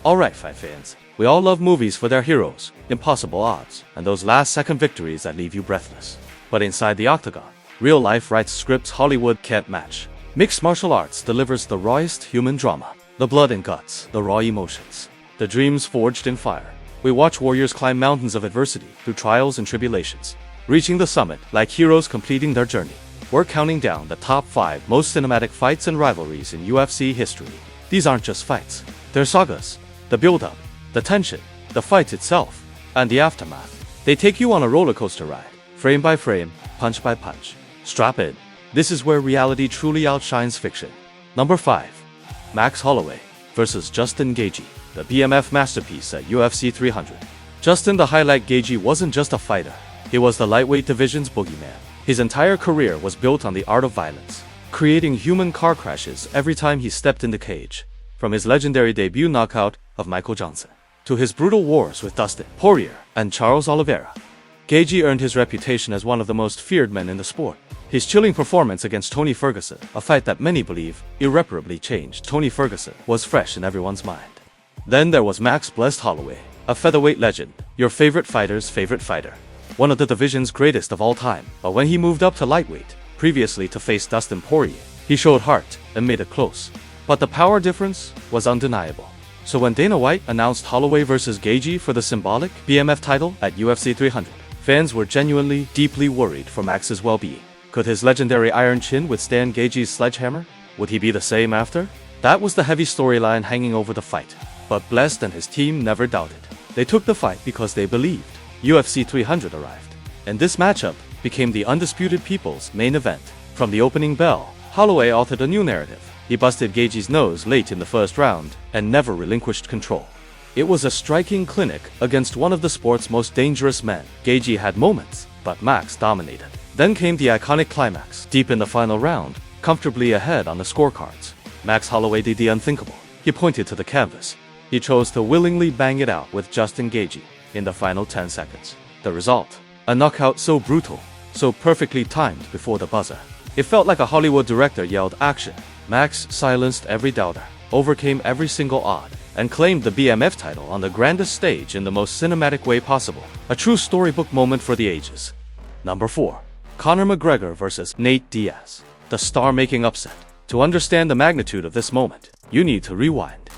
Alright, fight fans. We all love movies for their heroes, impossible odds, and those last-second victories that leave you breathless. But inside the octagon, real life writes scripts Hollywood can't match. Mixed martial arts delivers the rawest human drama. The blood and guts, the raw emotions, the dreams forged in fire. We watch warriors climb mountains of adversity through trials and tribulations, reaching the summit like heroes completing their journey. We're counting down the top 5 most cinematic fights and rivalries in UFC history. These aren't just fights, they're sagas. The build-up, the tension, the fight itself, and the aftermath. They take you on a roller coaster ride, frame by frame, punch by punch. Strap in. This is where reality truly outshines fiction. Number 5. Max Holloway versus Justin Gaethje, the BMF masterpiece at UFC 300. Justin the Highlight Gaethje wasn't just a fighter, he was the lightweight division's boogeyman. His entire career was built on the art of violence, creating human car crashes every time he stepped in the cage. From his legendary debut knockout of Michael Johnson, to his brutal wars with Dustin Poirier and Charles Oliveira, Gaethje earned his reputation as one of the most feared men in the sport. His chilling performance against Tony Ferguson, a fight that many believe irreparably changed Tony Ferguson, was fresh in everyone's mind. Then there was Max Blessed Holloway, a featherweight legend, your favorite fighter's favorite fighter, one of the division's greatest of all time. But when he moved up to lightweight, previously to face Dustin Poirier, he showed heart and made it close. But the power difference was undeniable. So when Dana White announced Holloway versus Gaethje for the symbolic BMF title at UFC 300, fans were genuinely deeply worried for Max's well-being. Could his legendary iron chin withstand Gaethje's sledgehammer? Would he be the same after? That was the heavy storyline hanging over the fight. But Blessed and his team never doubted. They took the fight because they believed. UFC 300 arrived, and this matchup became the undisputed people's main event. From the opening bell, Holloway authored a new narrative. He busted Gaethje's nose late in the first round and never relinquished control. It was a striking clinic against one of the sport's most dangerous men. Gaethje had moments, but Max dominated. Then came the iconic climax. Deep in the final round, comfortably ahead on the scorecards, Max Holloway did the unthinkable. He pointed to the canvas. He chose to willingly bang it out with Justin Gaethje in the final 10 seconds. The result? A knockout so brutal, so perfectly timed before the buzzer. It felt like a Hollywood director yelled action. Max silenced every doubter, overcame every single odd, and claimed the BMF title on the grandest stage in the most cinematic way possible. A true storybook moment for the ages. Number 4. Conor McGregor versus Nate Diaz, the star-making upset. To understand the magnitude of this moment, you need to rewind.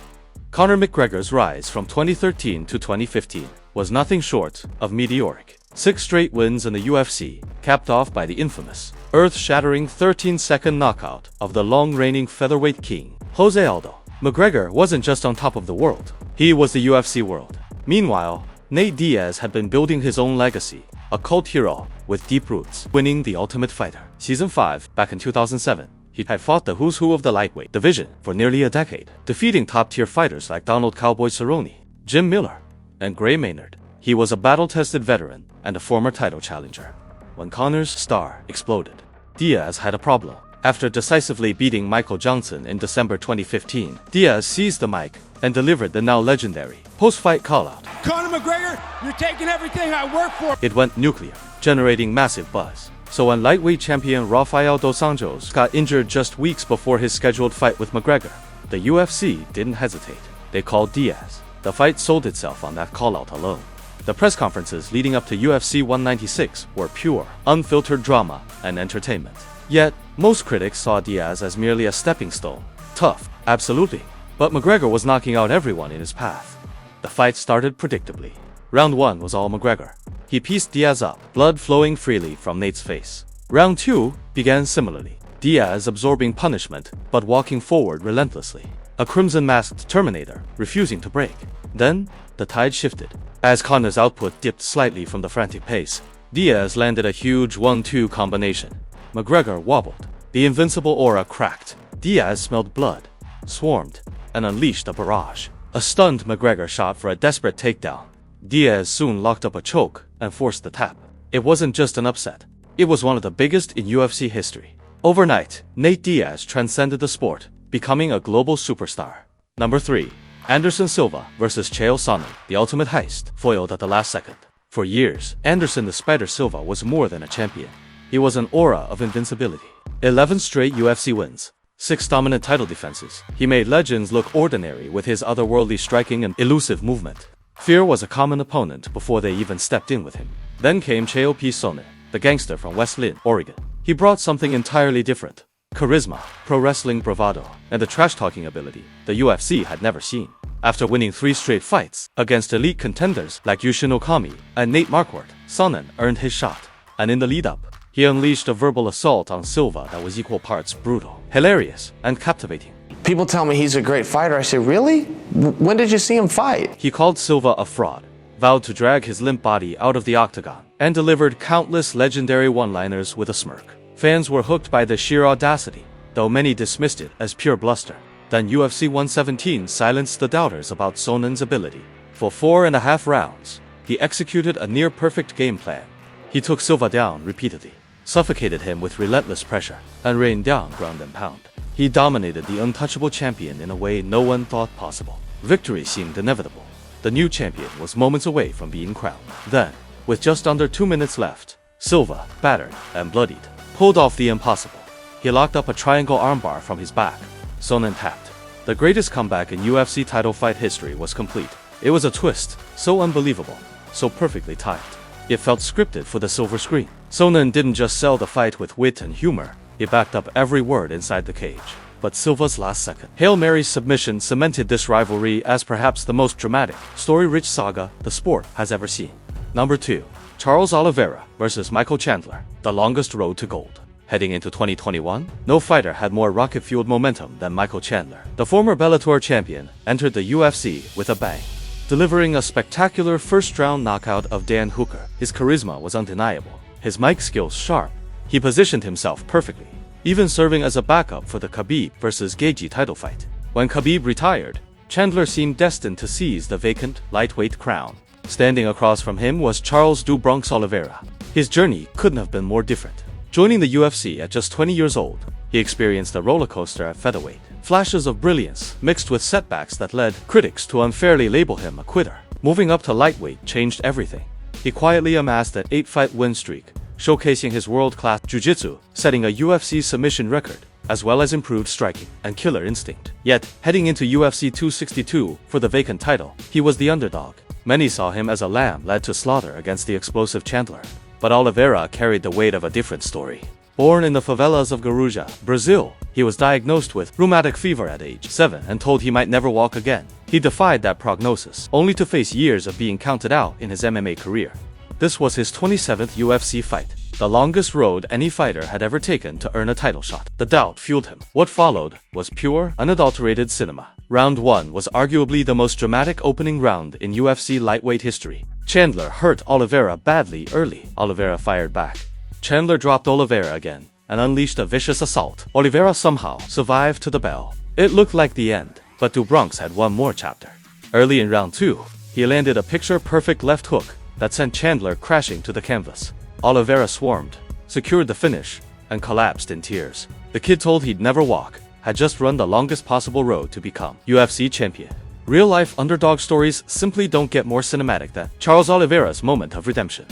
Conor McGregor's rise from 2013 to 2015 was nothing short of meteoric. 6 straight wins in the UFC, capped off by the infamous, earth-shattering 13-second knockout of the long-reigning featherweight king, Jose Aldo. McGregor wasn't just on top of the world, he was the UFC world. Meanwhile, Nate Diaz had been building his own legacy, a cult hero with deep roots, winning The Ultimate Fighter Season 5 back in 2007. He had fought the who's who of the lightweight division for nearly a decade, defeating top-tier fighters like Donald Cowboy Cerrone, Jim Miller, and Gray Maynard. He was a battle-tested veteran and a former title challenger. When Conor's star exploded, Diaz had a problem. After decisively beating Michael Johnson in December 2015, Diaz seized the mic and delivered the now legendary post-fight call-out. Conor McGregor, you're taking everything I work for. It went nuclear, generating massive buzz. So when lightweight champion Rafael dos Anjos got injured just weeks before his scheduled fight with McGregor, the UFC didn't hesitate. They called Diaz. The fight sold itself on that call-out alone. The press conferences leading up to UFC 196 were pure, unfiltered drama and entertainment. Yet, most critics saw Diaz as merely a stepping stone. Tough, absolutely. But McGregor was knocking out everyone in his path. The fight started predictably. Round 1 was all McGregor. He pieced Diaz up, blood flowing freely from Nate's face. Round 2 began similarly. Diaz absorbing punishment, but walking forward relentlessly. A crimson-masked Terminator, refusing to break. Then, the tide shifted. As Conor's output dipped slightly from the frantic pace, Diaz landed a huge 1-2 combination. McGregor wobbled. The invincible aura cracked. Diaz smelled blood, swarmed, and unleashed a barrage. A stunned McGregor shot for a desperate takedown. Diaz soon locked up a choke and forced the tap. It wasn't just an upset. It was one of the biggest in UFC history. Overnight, Nate Diaz transcended the sport, becoming a global superstar. Number 3. Anderson Silva versus Chael Sonnen, the ultimate heist, foiled at the last second. For years, Anderson the Spider Silva was more than a champion. He was an aura of invincibility. 11 straight UFC wins, 6 dominant title defenses. He made legends look ordinary with his otherworldly striking and elusive movement. Fear was a common opponent before they even stepped in with him. Then came Chael Sonnen, the gangster from West Linn, Oregon. He brought something entirely different. Charisma, pro wrestling bravado, and the trash-talking ability the UFC had never seen. After winning 3 straight fights against elite contenders like Yushin Okami and Nate Marquardt, Sonnen earned his shot. And in the lead-up, he unleashed a verbal assault on Silva that was equal parts brutal, hilarious, and captivating. People tell me he's a great fighter. I say, really? When did you see him fight? He called Silva a fraud, vowed to drag his limp body out of the octagon, and delivered countless legendary one-liners with a smirk. Fans were hooked by the sheer audacity, though many dismissed it as pure bluster. Then UFC 117 silenced the doubters about Sonnen's ability. For 4.5 rounds, he executed a near-perfect game plan. He took Silva down repeatedly, suffocated him with relentless pressure, and rained down ground and pound. He dominated the untouchable champion in a way no one thought possible. Victory seemed inevitable. The new champion was moments away from being crowned. Then, with just under 2 minutes left, Silva, battered and bloodied, pulled off the impossible. He locked up a triangle armbar from his back. Sonnen tapped. The greatest comeback in UFC title fight history was complete. It was a twist, so unbelievable, so perfectly timed. It felt scripted for the silver screen. Sonnen didn't just sell the fight with wit and humor, he backed up every word inside the cage. But Silva's last-second Hail Mary's submission cemented this rivalry as perhaps the most dramatic, story-rich saga the sport has ever seen. Number 2. Charles Oliveira versus Michael Chandler, the longest road to gold. Heading into 2021, no fighter had more rocket-fueled momentum than Michael Chandler. The former Bellator champion entered the UFC with a bang, delivering a spectacular first-round knockout of Dan Hooker. His charisma was undeniable, his mic skills sharp. He positioned himself perfectly, even serving as a backup for the Khabib vs. Gaethje title fight. When Khabib retired, Chandler seemed destined to seize the vacant lightweight crown. Standing across from him was Charles "Du Bronx" Oliveira. His journey couldn't have been more different. Joining the UFC at just 20 years old, he experienced a rollercoaster at featherweight. Flashes of brilliance mixed with setbacks that led critics to unfairly label him a quitter. Moving up to lightweight changed everything. He quietly amassed an 8-fight win streak, showcasing his world-class jiu-jitsu, setting a UFC submission record, as well as improved striking and killer instinct. Yet, heading into UFC 262 for the vacant title, he was the underdog. Many saw him as a lamb led to slaughter against the explosive Chandler. But Oliveira carried the weight of a different story. Born in the favelas of Guarujá, Brazil, he was diagnosed with rheumatic fever at age 7 and told he might never walk again. He defied that prognosis, only to face years of being counted out in his MMA career. This was his 27th UFC fight, the longest road any fighter had ever taken to earn a title shot. The doubt fueled him. What followed was pure, unadulterated cinema. Round 1 was arguably the most dramatic opening round in UFC lightweight history. Chandler hurt Oliveira badly early. Oliveira fired back. Chandler dropped Oliveira again and unleashed a vicious assault. Oliveira somehow survived to the bell. It looked like the end, but Du Bronx had one more chapter. Early in round 2, he landed a picture-perfect left hook that sent Chandler crashing to the canvas. Oliveira swarmed, secured the finish, and collapsed in tears. The kid told he'd never walk, had just run the longest possible road to become UFC champion. Real-life underdog stories simply don't get more cinematic than Charles Oliveira's moment of redemption.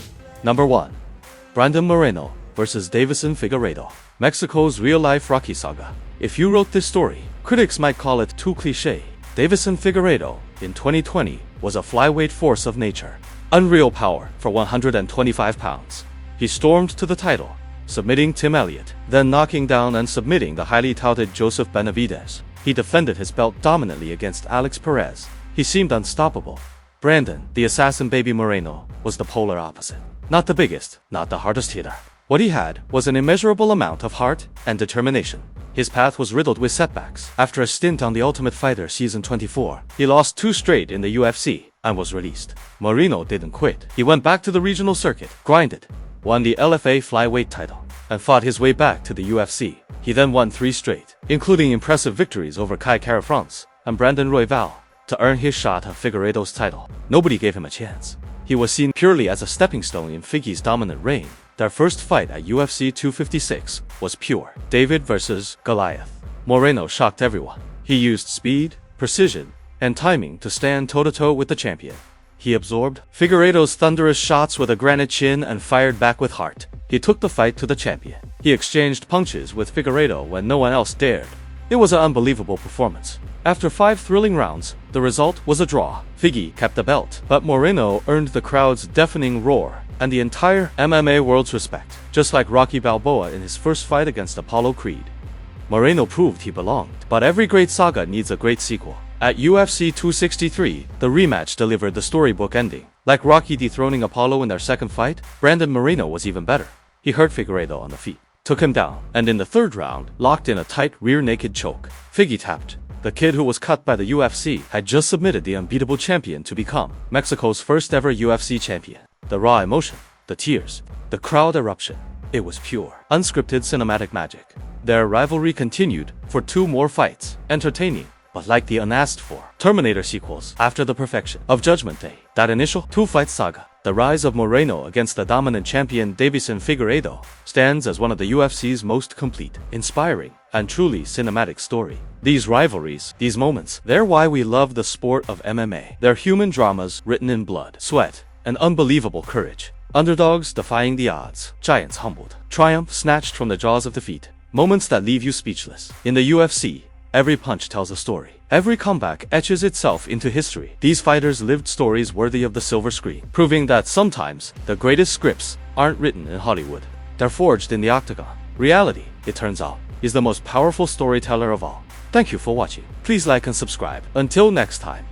Number 1. Brandon Moreno versus Davidson Figaredo, Mexico's real-life Rocky saga. If you wrote this story, critics might call it too cliché. Davidson Figaredo, in 2020, was a flyweight force of nature. Unreal power for 125 pounds. He stormed to the title, submitting Tim Elliott, then knocking down and submitting the highly touted Joseph Benavidez. He defended his belt dominantly against Alex Perez. He seemed unstoppable. Brandon, the assassin baby Moreno, was the polar opposite. Not the biggest, not the hardest hitter. What he had was an immeasurable amount of heart and determination. His path was riddled with setbacks. After a stint on The Ultimate Fighter Season 24, he lost 2 straight in the UFC and was released. Moreno didn't quit. He went back to the regional circuit, grinded, won the LFA flyweight title, and fought his way back to the UFC. He then won 3 straight, including impressive victories over Kai Kara-France and Brandon Royval, to earn his shot at Figaredo's title. Nobody gave him a chance. He was seen purely as a stepping stone in Figgy's dominant reign. Their first fight at UFC 256 was pure David versus Goliath. Moreno shocked everyone. He used speed, precision, and timing to stand toe-to-toe with the champion. He absorbed Figaredo's thunderous shots with a granite chin and fired back with heart. He took the fight to the champion. He exchanged punches with Figaredo when no one else dared. It was an unbelievable performance. After 5 thrilling rounds, the result was a draw. Figgy kept the belt, but Moreno earned the crowd's deafening roar and the entire MMA world's respect, just like Rocky Balboa in his first fight against Apollo Creed. Moreno proved he belonged, but every great saga needs a great sequel. At UFC 263, the rematch delivered the storybook ending. Like Rocky dethroning Apollo in their second fight, Brandon Moreno was even better. He hurt Figaredo on the feet, took him down, and in the third round, locked in a tight rear naked choke. Figgy tapped. The kid who was cut by the UFC had just submitted the unbeatable champion to become Mexico's first ever UFC champion. The raw emotion, the tears, the crowd eruption. It was pure, unscripted cinematic magic. Their rivalry continued for 2 more fights, entertaining, but like the unasked for Terminator sequels after the perfection of Judgment Day. That initial 2-fight saga, the rise of Moreno against the dominant champion Davidson Figaredo, stands as one of the UFC's most complete, inspiring, and truly cinematic story. These rivalries, these moments, they're why we love the sport of MMA. They're human dramas written in blood, sweat, and unbelievable courage. Underdogs defying the odds, giants humbled, triumph snatched from the jaws of defeat. Moments that leave you speechless. In the UFC, every punch tells a story. Every comeback etches itself into history. These fighters lived stories worthy of the silver screen, proving that sometimes the greatest scripts aren't written in Hollywood. They're forged in the octagon. Reality, it turns out, is the most powerful storyteller of all. Thank you for watching. Please like and subscribe. Until next time.